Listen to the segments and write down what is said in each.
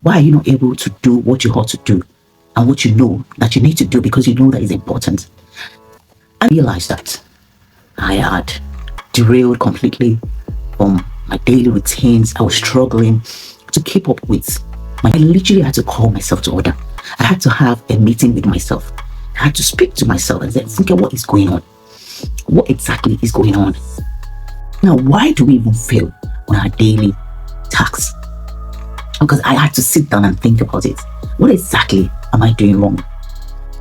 Why are you not able to do what you ought to do and what you know that you need to do because you know that is important? I realized that I had derailed completely from my daily routines. I was struggling to keep up with. I literally had to call myself to order. I had to have a meeting with myself. I had to speak to myself and say, think of what is going on. What exactly is going on? Now, why do we even fail on our daily tasks? Because I had to sit down and think about it. What exactly am I doing wrong?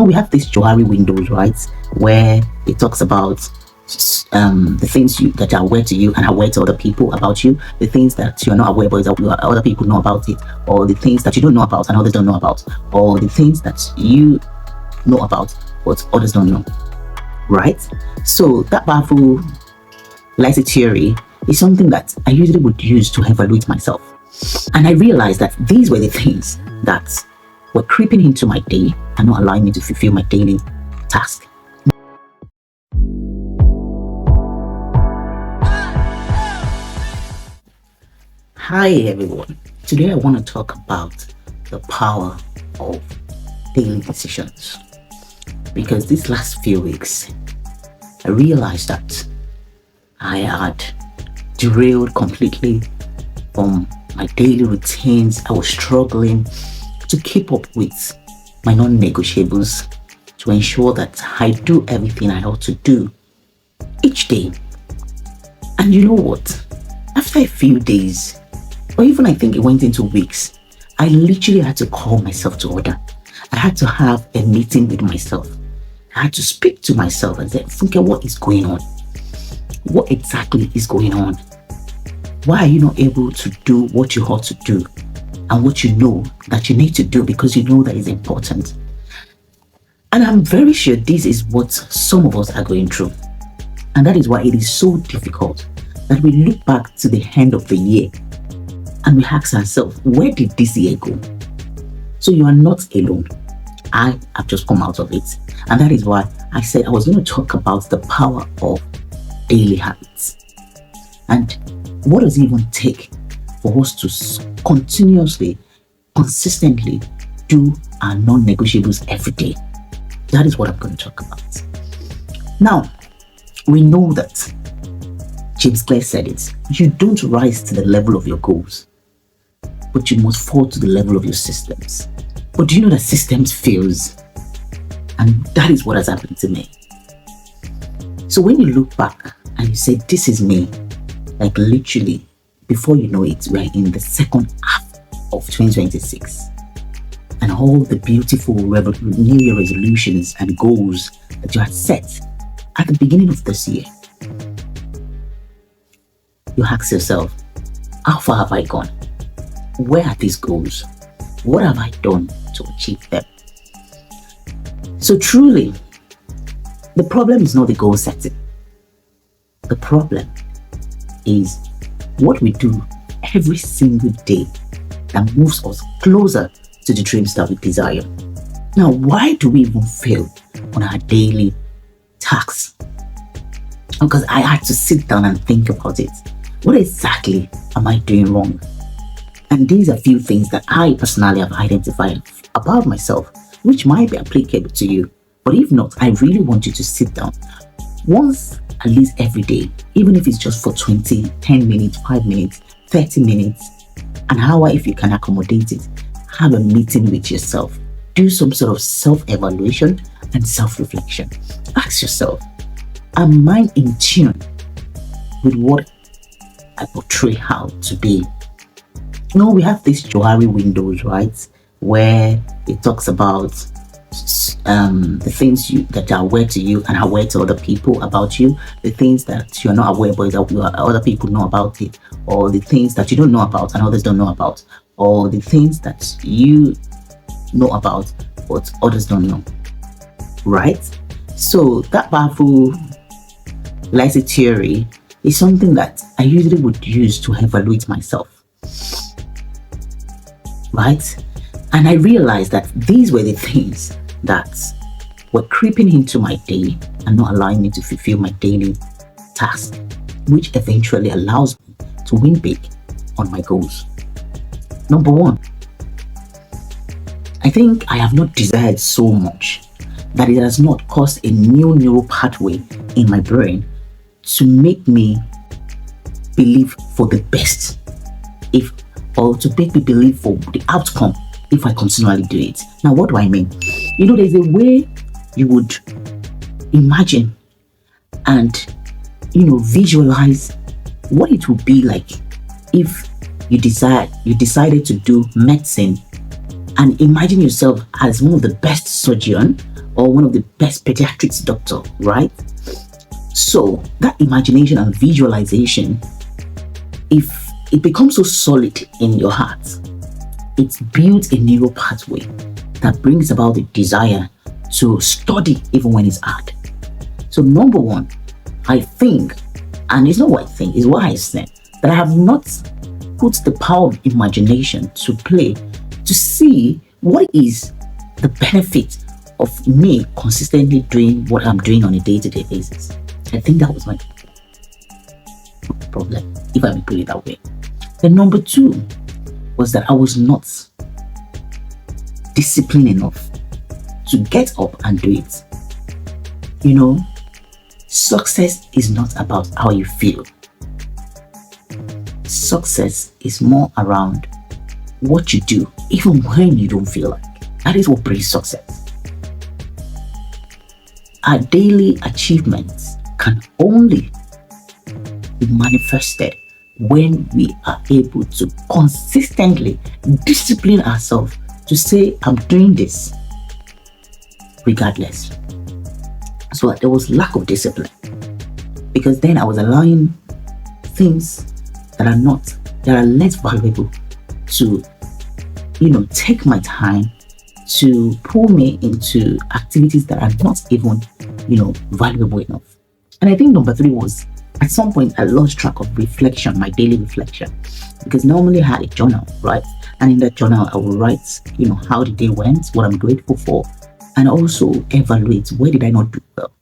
We have these Johari windows, right, where it talks about the things that are aware to you and aware to other people about you, the things that you're not aware but other people know about it, or the things that you don't know about and others don't know about, or the things that you know about but others don't know, right? So that powerful lazy theory is something that I usually would use to evaluate myself. And I realized that these were the things that were creeping into my day and not allowing me to fulfill my daily task. Hi everyone. Today I want to talk about the power of daily decisions. Because these last few weeks, I realized that I had derailed completely from my daily routines. I was struggling to keep up with my non-negotiables to ensure that I do everything I ought to do each day. And you know what? After a few days, or even I think it went into weeks, I literally had to call myself to order. I had to have a meeting with myself. I had to speak to myself and say, Funke, what is going on? What exactly is going on? Why are you not able to do what you ought to do and what you know that you need to do because you know that is important? And I'm very sure this is what some of us are going through. And that is why it is so difficult that we look back to the end of the year and we ask ourselves, where did this year go? So you are not alone. I have just come out of it. And that is why I said I was going to talk about the power of daily habits. And what does it even take for us to continuously, consistently do our non-negotiables every day? That is what I'm going to talk about. Now, we know that James Clear said it. You don't rise to the level of your goals, but you must fall to the level of your systems. But do you know that systems fails? And that is what has happened to me. So when you look back and you say, this is me, like literally, before you know it, we are in the second half of 2026. And all the beautiful New Year resolutions and goals that you had set at the beginning of this year, you ask yourself, how far have I gone? Where are these goals? What have I done to achieve them? So truly, the problem is not the goal setting. The problem is what we do every single day that moves us closer to the dreams that we desire. Now, why do we even fail on our daily tasks? Because I had to sit down and think about it. What exactly am I doing wrong? And these are a few things that I personally have identified about myself, which might be applicable to you. But if not, I really want you to sit down once, at least every day, even if it's just for 20, 10 minutes, 5 minutes, 30 minutes, an hour if you can accommodate it. Have a meeting with yourself. Do some sort of self-evaluation and self-reflection. Ask yourself, am I in tune with what I portray out to be? You know, we have these Johari windows, right, where it talks about the things that are aware to you and aware to other people about you, the things that you're not aware but other people know about it, or the things that you don't know about and others don't know about, or the things that you know about but others don't know, right? So that powerful lazy theory is something that I usually would use to evaluate myself, right? And I realized that these were the things that were creeping into my day and not allowing me to fulfill my daily task, which eventually allows me to win big on my goals. Number one, I think I have not desired so much that it has not caused a new neural pathway in my brain to make me believe for the best, if or to make me believe for the outcome if I continually do it. Now, what do I mean? There's a way you would imagine and visualize what it would be like if you decided to do medicine, and imagine yourself as one of the best surgeon or one of the best pediatrics doctor, right? So that imagination and visualization, if it becomes so solid in your heart, it builds a neural pathway that brings about the desire to study even when it's hard. So number one, I think, and it's not what I think, it's what I said, that I have not put the power of imagination to play to see what is the benefit of me consistently doing what I'm doing on a day-to-day basis. I think that was my problem, if I may put it that way. Then number two was that I was not disciplined enough to get up and do it. Success is not about how you feel. Success is more around what you do, even when you don't feel like. That is what brings success. Our daily achievements can only be manifested when we are able to consistently discipline ourselves to say, I'm doing this regardless. So there was lack of discipline, because then I was allowing things that are less valuable to take my time, to pull me into activities that are not even valuable enough. And I think number three was, at some point I lost track of reflection, my daily reflection, because normally I had a journal, right? And in that journal I will write how the day went, what I'm grateful for, and also evaluate where did I not do well.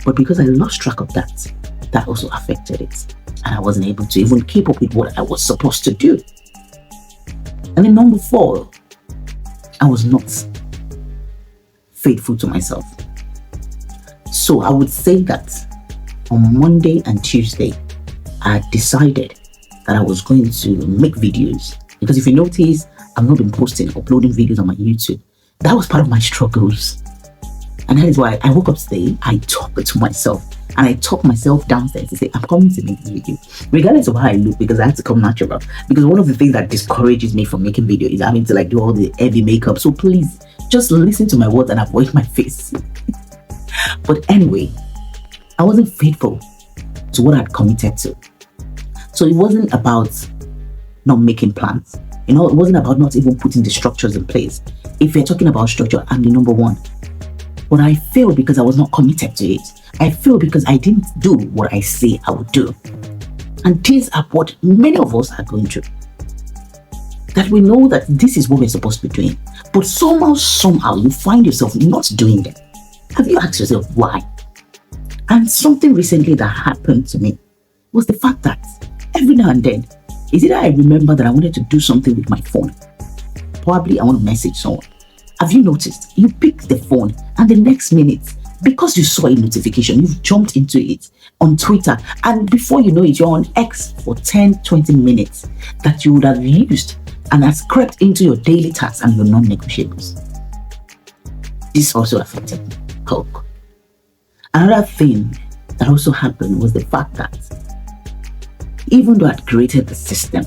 But because I lost track of that also affected it, and I wasn't able to even keep up with what I was supposed to do. And then number four, I was not faithful to myself. So I would say that on Monday and Tuesday, I decided that I was going to make videos, because if you notice, I've not been uploading videos on my YouTube. That was part of my struggles. And that is why I woke up today, I talked to myself, and I talked myself downstairs to say, I'm coming to make this video, regardless of how I look, because I have to come natural. Because one of the things that discourages me from making videos is having to do all the heavy makeup. So please, just listen to my words and avoid my face. But anyway, I wasn't faithful to what I'd committed to. So it wasn't about not making plans. It wasn't about not even putting the structures in place. If you're talking about structure, I'm the number one. But I failed because I was not committed to it. I failed because I didn't do what I say I would do. And these are what many of us are going through. That we know that this is what we're supposed to be doing, but somehow you find yourself not doing them. Have you asked yourself why? And something recently that happened to me was the fact that every now and then, is either I remember that I wanted to do something with my phone. Probably I want to message someone. Have you noticed? You pick the phone and the next minute, because you saw a notification, you've jumped into it on Twitter, and before you know it, you're on X for 10-20 minutes that you would have used and has crept into your daily tasks and your non-negotiables. This also affected me. Hulk. Another thing that also happened was the fact that even though I'd created the system,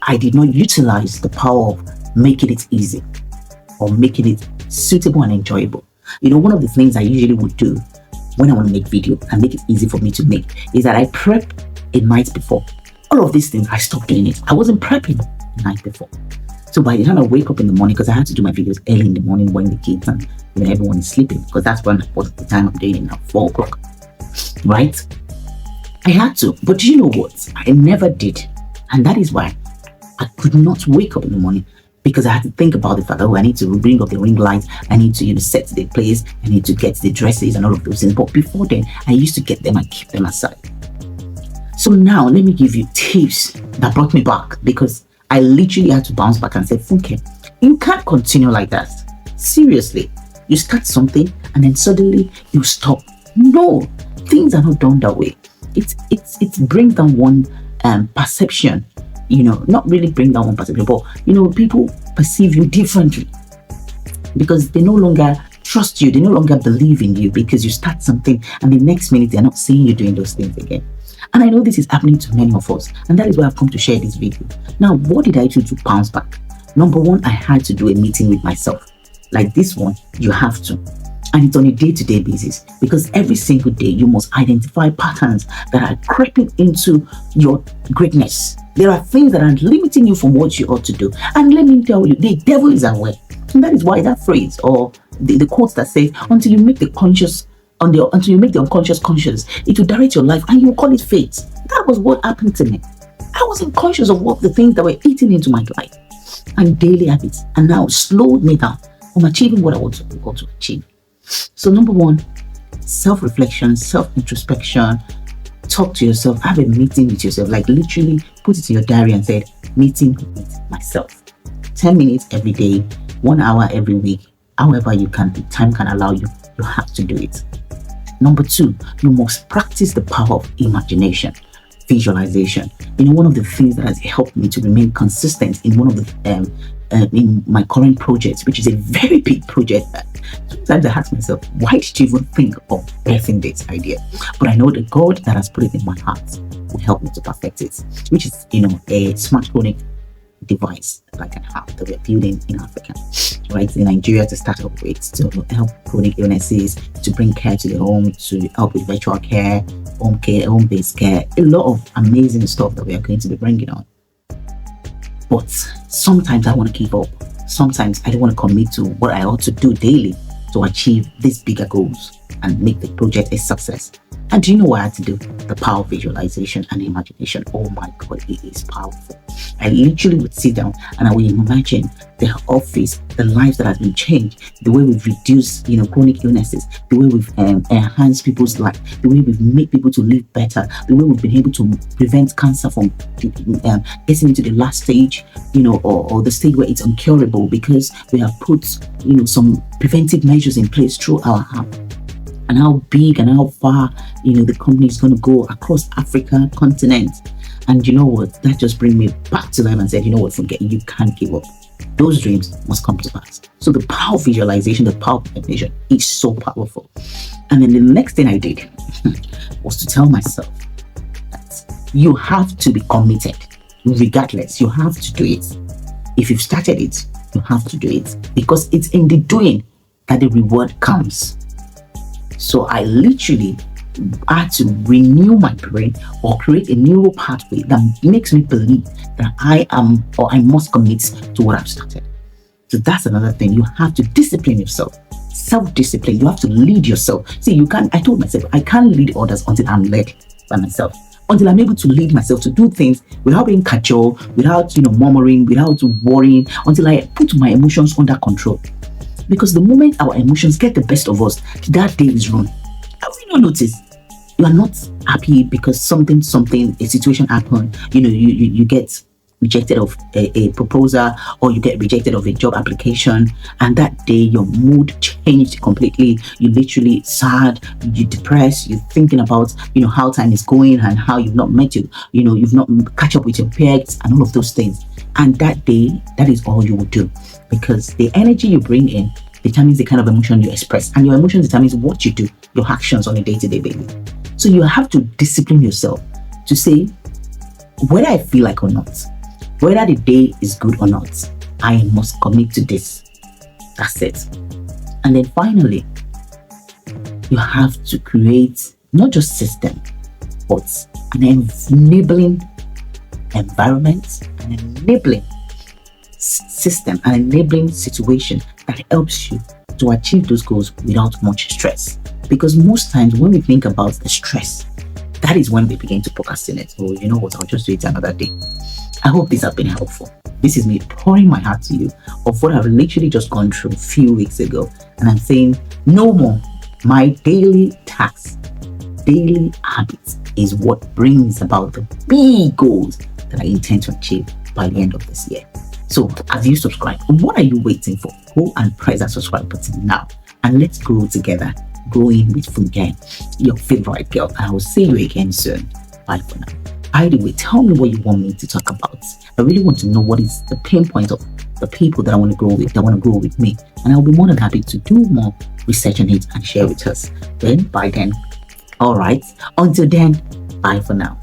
I did not utilize the power of making it easy or making it suitable and enjoyable. One of the things I usually would do when I want to make video and make it easy for me to make is that I prep a night before. All of these things, I stopped doing it. I wasn't prepping the night before. So by the time I wake up in the morning, because I had to do my videos early in the morning when the kids and everyone is sleeping, because that's was the time I'm doing it now, 4 o'clock, right? I had to, but you know what? I never did. And that is why I could not wake up in the morning, because I had to think about the fact that I need to bring up the ring lights, I need to set the place, I need to get the dresses and all of those things. But before then, I used to get them and keep them aside. So now let me give you tips that brought me back, because I literally had to bounce back and say, Funke, you can't continue like that. Seriously, you start something and then suddenly you stop. No, things are not done that way. It brings down one perception, not really bring down one perception, but people perceive you differently because they no longer trust you, they no longer believe in you because you start something and the next minute they're not seeing you doing those things again. And I know this is happening to many of us, and that is why I've come to share this video. Now, what did I do to bounce back? Number one, I had to do a meeting with myself. Like this one, you have to. And it's on a day-to-day basis because every single day you must identify patterns that are creeping into your greatness. There are things that are limiting you from what you ought to do. And let me tell you, the devil is aware. And that is why that phrase or the quote that says, until you make the unconscious conscious, it will direct your life and you will call it fate. That was what happened to me. I wasn't conscious of what the things that were eating into my life and daily habits, and now slowed me down from achieving what I want to achieve. So number one, self-reflection, self-introspection. Talk to yourself, have a meeting with yourself, like literally put it in your diary and say, meeting with myself. 10 minutes every day, 1 hour every week, however you can, the time can allow you, you have to do it. Number two, you must practice the power of imagination, visualization. One of the things that has helped me to remain consistent in one of the in my current project, which is a very big project. Sometimes I ask myself, why did you even think of birthing this idea? But I know the God that has put it in my heart will help me to perfect it, which is, a smart chronic device that I can have that we're building in Africa, right? In Nigeria to start up with, to help chronic illnesses, to bring care to the home, to help with virtual care, home-based care, a lot of amazing stuff that we are going to be bringing on. But sometimes I want to give up. Sometimes I don't want to commit to what I ought to do daily to achieve these bigger goals and make the project a success. And do you know what I had to do? The power of visualization and imagination. Oh my God, it is powerful. I literally would sit down and I would imagine the office, the lives that have been changed, the way we've reduced, chronic illnesses, the way we've enhanced people's life, the way we've made people to live better, the way we've been able to prevent cancer from getting into the last stage, or the stage where it's incurable because we have put, some preventive measures in place through our app. And how big and how far, the company is going to go across Africa continent. And you know what? That just brings me back to them and said, forget, you can't give up. Those dreams must come to pass. So the power of visualization, the power of imagination is so powerful. And then the next thing I did was to tell myself that you have to be committed. Regardless, you have to do it. If you've started it, you have to do it because it's in the doing that the reward comes. So I literally had to renew my brain or create a neural pathway that makes me believe that I am or I must commit to what I've started. So that's another thing. You have to discipline yourself. Self-discipline. You have to lead yourself. See, I told myself, I can't lead others until I'm led by myself. Until I'm able to lead myself to do things without being cajole, without, murmuring, without worrying, until I put my emotions under control. Because the moment our emotions get the best of us, that day is ruined. Have you not noticed? You are not happy because something, a situation happened. You get rejected of a proposal, or you get rejected of a job application, and that day your mood changed completely. You literally sad, you depressed, you're thinking about how time is going and how you've not met you've not catch up with your peers and all of those things. And that day, that is all you will do, because the energy you bring in determines the kind of emotion you express, and your emotion determines what you do, your actions on a day-to-day basis. So you have to discipline yourself to say, whether I feel like or not, whether the day is good or not, I must commit to this. That's it. And then finally, you have to create not just system, but an enabling environment, an enabling system, an enabling situation that helps you to achieve those goals without much stress. Because most times when we think about the stress, that is when we begin to procrastinate. Oh, you know what, I'll just do it another day. I hope these have been helpful. This is me pouring my heart to you of what I've literally just gone through a few weeks ago. And I'm saying, no more. My daily tasks, daily habits is what brings about the big goals that I intend to achieve by the end of this year. So as you subscribe, what are you waiting for? Go and press that subscribe button now and let's grow together. Growing with Funke, your favorite girl. I will see you again soon. Bye for now. By the way, tell me what you want me to talk about. I really want to know what is the pain point of the people that I want to grow with, that want to grow with me. And I'll be more than happy to do more research on it and share with us. Then, by then, all right. Until then, bye for now.